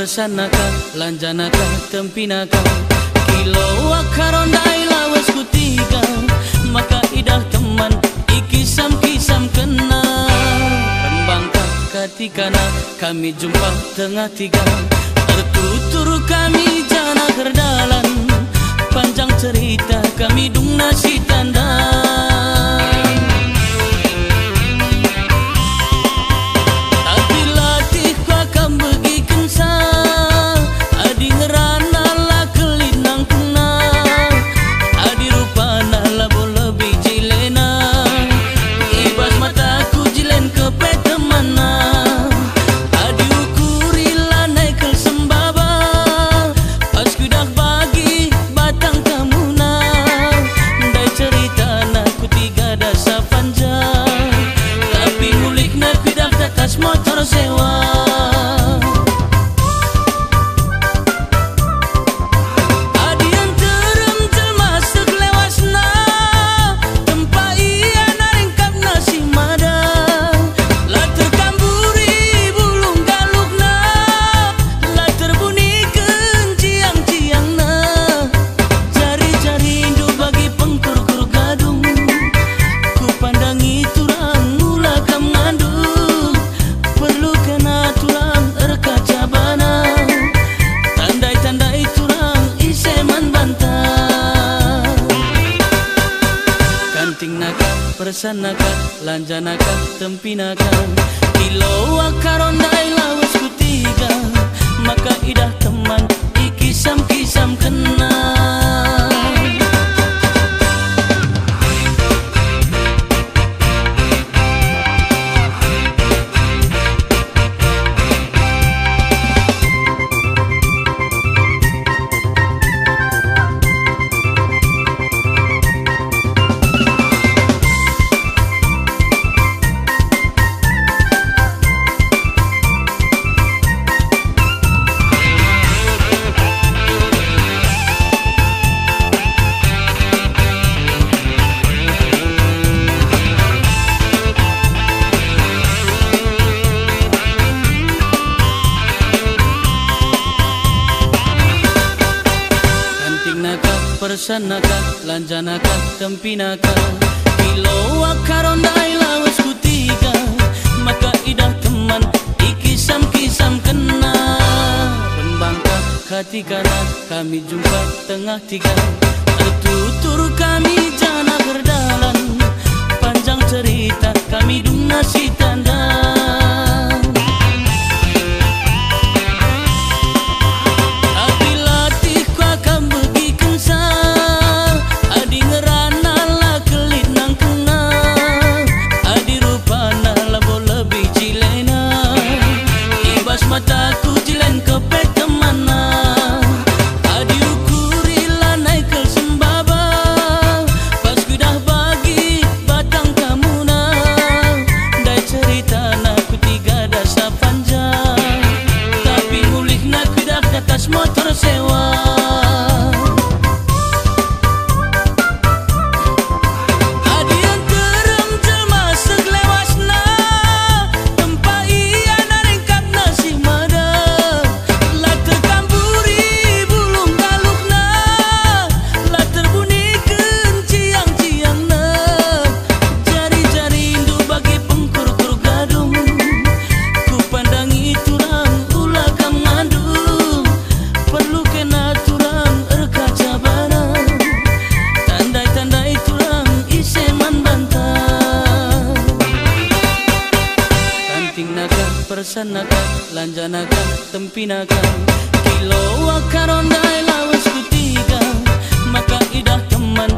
persanaka lanjanaka tempinaka kilo akarondai lawas kutiga maka idah teman ikisam-kisam kena rembangka katikana kami jumpa tengah tiga tertutur kami jana kerdalan panjang cerita kami dung nasi tanda motor sewa adian terem jelma seglewasna tempa ia naringkap nasi madang la terkamburi bulung galukna la terbunikeun ciang-ciangna jari-jari indu bagi pengkur-kur gadung ku pandangi turang mula kam ngandung perlu kena tulang erkaca bana tandai-tandai tulang iseman bantah kanting naka persanaka lanjanaka tempinaka kilo akarondai lawas kutiga maka idah teman ikisam-kisam kena persanaka lanjanaka tempinaka kilo akarondai lawas kutiga maka idah teman ikisam-kisam kena rembangka katikana kami jumpa tengah tiga tertutur kami jana kerdalan panjang cerita kami dung nasi tanda mataku jilen ke petemana adi ukuri lanai ke sembaba pas kudah bagi batang kamuna dai cerita naku tiga dasa panjang tapi mulih nak kudah atas motor sewa persanaka lanjanaka tempinaka kilo akarondai lawas kutiga maka idah teman